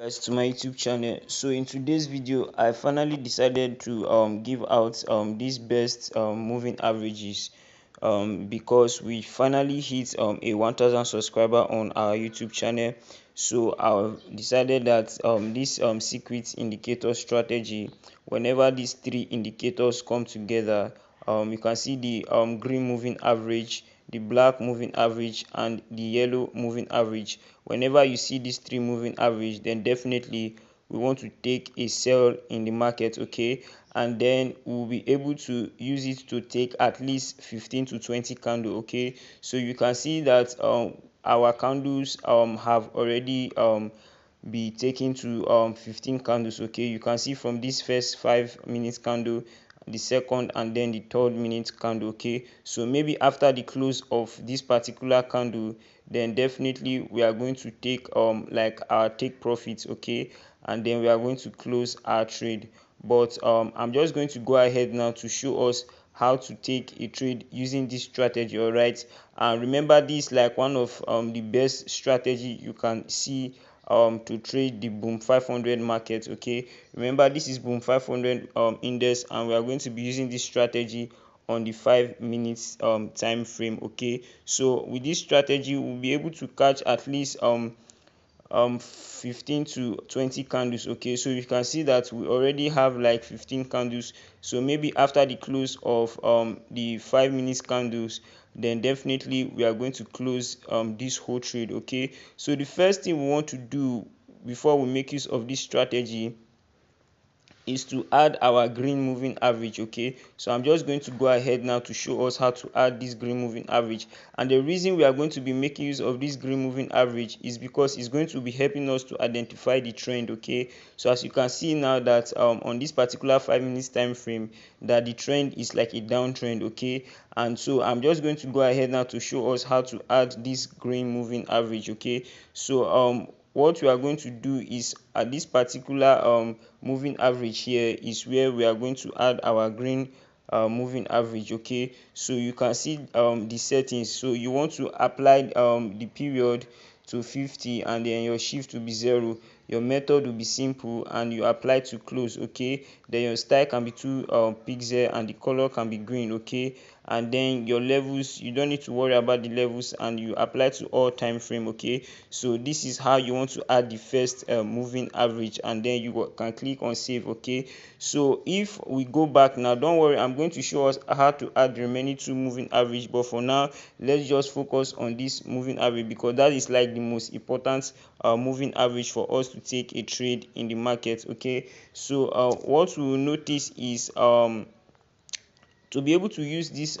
Guys, to my YouTube channel. So in today's video I finally decided to give out these best moving averages because we finally hit a 1000 subscriber on our YouTube channel. So I decided that this secret indicator strategy, whenever these three indicators come together, you can see the green moving average, the black moving average, and the yellow moving average. Whenever you see these three moving average, then definitely we want to take a sell in the market, okay? And then we'll be able to use it to take at least 15 to 20 candle, okay? So you can see that our candles have already be taken to 15 candles, okay? You can see from this first 5 minutes candle, the second, and then the third-minute candle, okay? So maybe after the close of this particular candle, then definitely we are going to take like our take profits, okay? And then we are going to close our trade. But I'm just going to go ahead now to show us how to take a trade using this strategy, all right? And remember, this like one of the best strategy you can see to trade the boom 500 market, okay? Remember, this is boom 500 index, and we are going to be using this strategy on the 5 minutes time frame, okay? So with this strategy we'll be able to catch at least 15 to 20 candles, okay? So you can see that we already have like 15 candles. So maybe after the close of the 5 minutes candles, then definitely we are going to close this whole trade, okay? So the first thing we want to do before we make use of this strategy is to add our green moving average, okay? So I'm just going to go ahead now to show us how to add this green moving average. And the reason we are going to be making use of this green moving average is because it's going to be helping us to identify the trend, okay? So as you can see now that on this particular 5 minutes time frame, that the trend is like a downtrend, okay? And so I'm just going to go ahead now to show us how to add this green moving average, okay? So what we are going to do is at this particular moving average here is where we are going to add our green moving average, okay? So you can see the settings. So you want to apply the period to 50, and then your shift will be 0. Your method will be simple, and you apply to close, okay? Then your style can be 2 pixel, and the color can be green, okay? And then your levels, you don't need to worry about the levels, and you apply to all time frame, okay? So this is how you want to add the first moving average, and then you can click on save, okay? So if we go back now, don't worry, I'm going to show us how to add the remaining two moving average, but for now let's just focus on this moving average because that is like the most important moving average for us to take a trade in the market, okay? So what we will notice is to be able to use this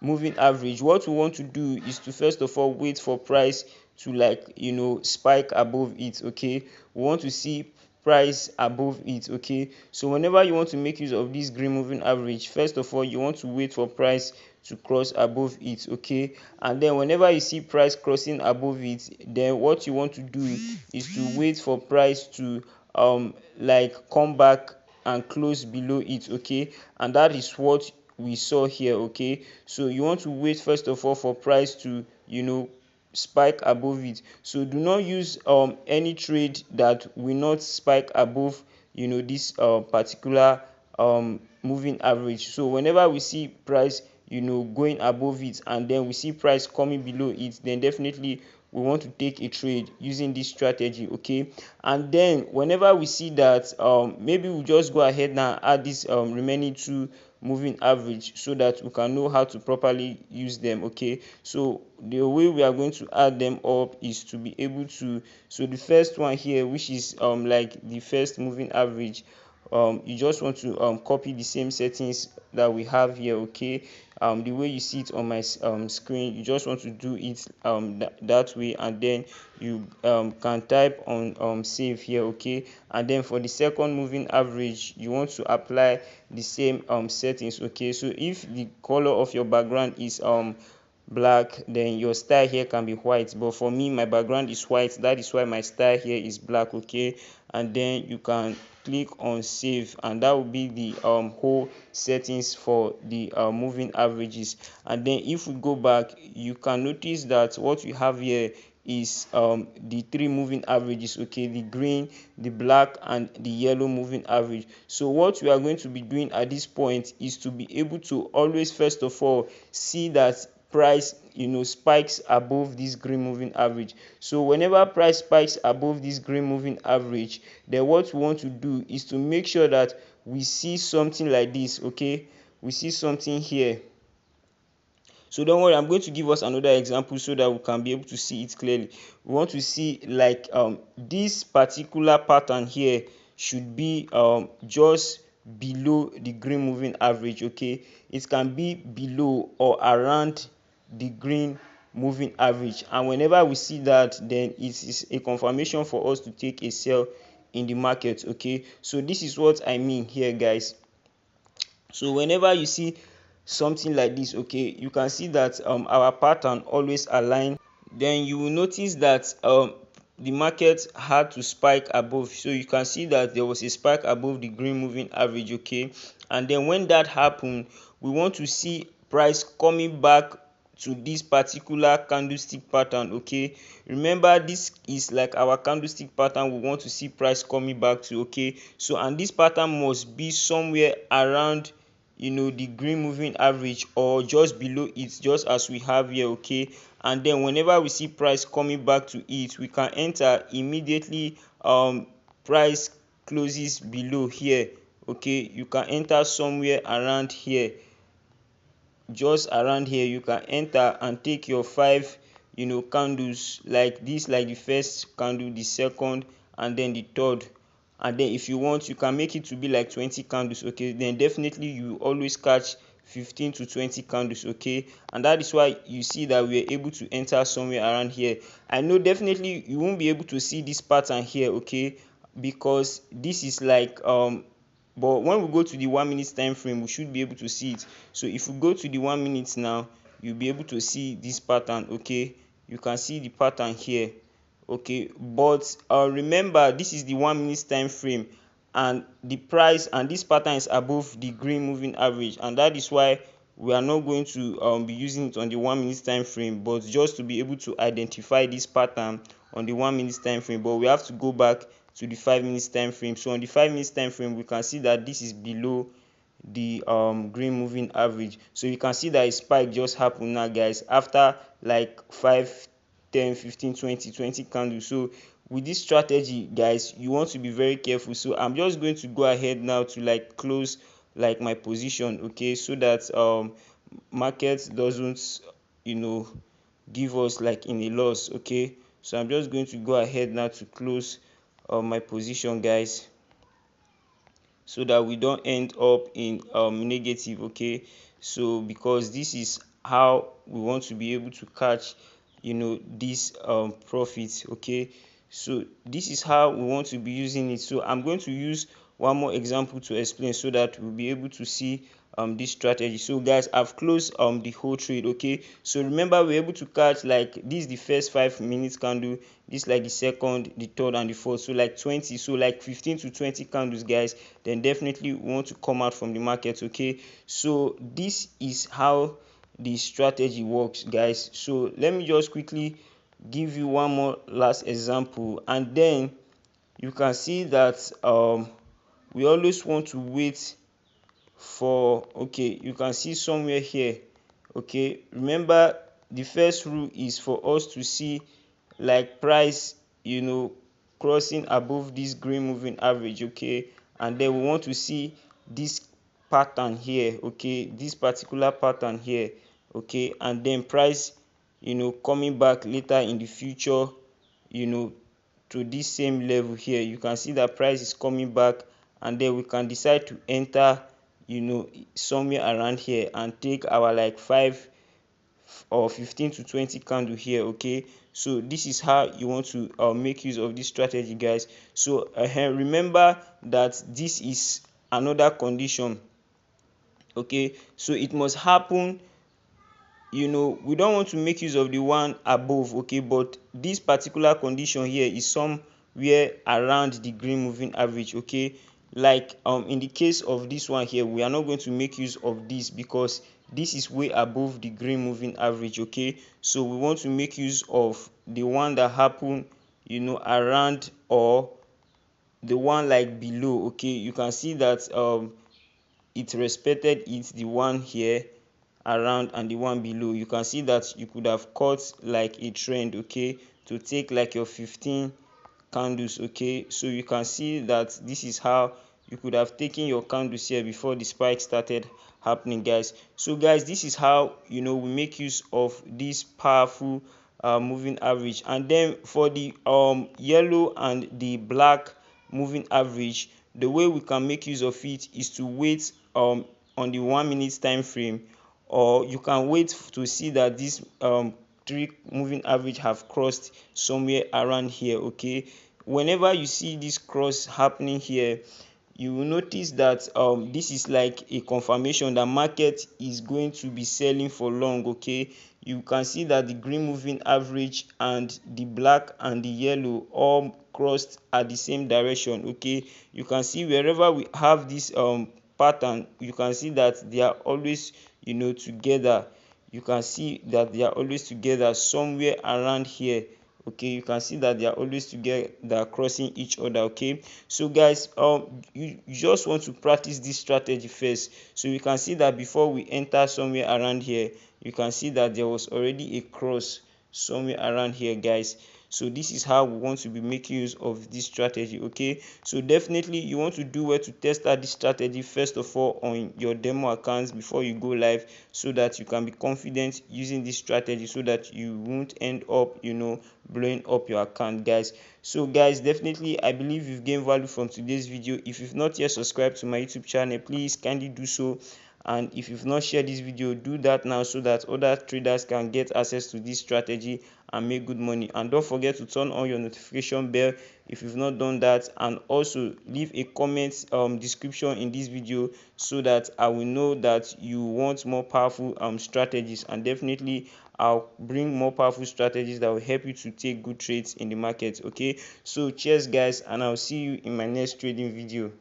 moving average, what we want to do is to first of all wait for price to, like, spike above it, okay? We want to see price above it, okay? So whenever you want to make use of this green moving average, first of all you want to wait for price to cross above it, okay? And then whenever you see price crossing above it, then what you want to do is to wait for price to like come back and close below it, okay? And that is what we saw here, okay? So you want to wait first of all for price to spike above it. So do not use any trade that will not spike above this particular moving average. So whenever we see price going above it, and then we see price coming below it, then definitely we want to take a trade using this strategy, okay? And then whenever we see that maybe we just go ahead now add this remaining two moving average so that we can know how to properly use them, okay? So the way we are going to add them up is to be able to, so the first one here, which is like the first moving average, you just want to copy the same settings that we have here, okay? The way you see it on my screen, you just want to do it that way, and then you can type on save here, okay? And then for the second moving average, you want to apply the same settings, okay? So if the color of your background is black, then your style here can be white, but for me my background is white, that is why my style here is black, okay? And then you can click on save, and that will be the whole settings for the moving averages. And then if we go back, you can notice that what we have here is the three moving averages, okay, the green, the black, and the yellow moving average. So what we are going to be doing at this point is to be able to always first of all see that price spikes above this green moving average. So whenever price spikes above this green moving average, then what we want to do is to make sure that we see something like this, okay, we see something here. So don't worry, I'm going to give us another example so that we can be able to see it clearly. We want to see like this particular pattern here should be just below the green moving average, okay. It can be below or around the green moving average, and whenever we see that, then it is a confirmation for us to take a sell in the market, okay. So this is what I mean here, guys. So whenever you see something like this, okay, you can see that our pattern always align. Then you will notice that the market had to spike above. So you can see that there was a spike above the green moving average, okay. And then when that happened, we want to see price coming back to this particular candlestick pattern, okay. Remember, this is like our candlestick pattern we want to see price coming back to, okay. So and this pattern must be somewhere around the green moving average or just below it, just as we have here, okay. And then whenever we see price coming back to it, we can enter immediately. Price closes below here, okay, you can enter somewhere around here, just around here. You can enter and take your five candles like this, like the first candle, the second, and then the third. And then if you want, you can make it to be like 20 candles, okay. Then definitely you always catch 15 to 20 candles, okay. And that is why you see that we are able to enter somewhere around here. I know definitely you won't be able to see this pattern here, okay, because this is like but when we go to the 1 minute time frame, we should be able to see it. So if we go to the 1 minute now, you'll be able to see this pattern, okay. You can see the pattern here, okay. But remember, this is the 1 minute time frame, and the price and this pattern is above the green moving average, and that is why we are not going to be using it on the 1 minute time frame, but just to be able to identify this pattern on the 1 minute time frame. But we have to go back to the 5 minute time frame. So on the 5 minute time frame, we can see that this is below the green moving average. So you can see that a spike just happened now, guys, after like 5, 10, 15, 20 candles. So with this strategy, guys, you want to be very careful. So I'm just going to go ahead now to like close like my position, okay, so that market doesn't give us like in a loss, okay. So I'm just going to go ahead now to close my position, guys, so that we don't end up in negative, okay. So because this is how we want to be able to catch this profit, okay. So this is how we want to be using it. So I'm going to use one more example to explain so that we'll be able to see this strategy. So guys, I've closed the whole trade, okay. So remember, we're able to catch like this the first 5 minutes candle, this like the second, the third, and the fourth. So like 20, so like 15 to 20 candles, guys. Then definitely we want to come out from the market, okay. So this is how the strategy works, guys. So let me just quickly give you one more last example, and then you can see that we always want to wait for, okay, you can see somewhere here, okay. Remember, the first rule is for us to see like price crossing above this green moving average, okay. And then we want to see this pattern here, okay, this particular pattern here, okay. And then price coming back later in the future to this same level here. You can see that price is coming back, and then we can decide to enter somewhere around here and take our like 5 or 15 to 20 candle here, okay. So this is how you want to make use of this strategy, guys. So remember that this is another condition, okay. So it must happen, we don't want to make use of the one above, okay, but this particular condition here is somewhere around the green moving average, okay. Like in the case of this one here, we are not going to make use of this because this is way above the green moving average. Okay, so we want to make use of the one that happened, around, or the one like below. Okay, you can see that it respected it, the one here around and the one below. You can see that you could have cut like a trend, okay, to take like your 15 candles. Okay, so you can see that this is how you could have taken your candles here before the spike started happening, guys. So guys, this is how we make use of this powerful moving average. And then for the yellow and the black moving average, the way we can make use of it is to wait on the 1 minute time frame, or you can wait to see that this three moving average have crossed somewhere around here. Okay, whenever you see this cross happening here, you will notice that this is like a confirmation that market is going to be selling for long. Okay, you can see that the green moving average and the black and the yellow all crossed at the same direction. Okay, you can see wherever we have this pattern, you can see that they are always together. You can see that they are always together somewhere around here. Okay, you can see that they are always together, crossing each other. Okay, so guys, you just want to practice this strategy first. So you can see that before we enter somewhere around here, you can see that there was already a cross somewhere around here, guys. So this is how we want to be making use of this strategy. Okay, so definitely you want to do well to test out this strategy first of all on your demo accounts before you go live, so that you can be confident using this strategy, so that you won't end up blowing up your account, guys. So guys, definitely I believe you've gained value from today's video. If you've not yet subscribed to my YouTube channel, please kindly do so. And if you've not shared this video, do that now, so that other traders can get access to this strategy and make good money. And don't forget to turn on your notification bell if you've not done that, and also leave a comment description in this video, so that I will know that you want more powerful strategies. And definitely I'll bring more powerful strategies that will help you to take good trades in the market. Okay, so cheers guys, and I'll see you in my next trading video.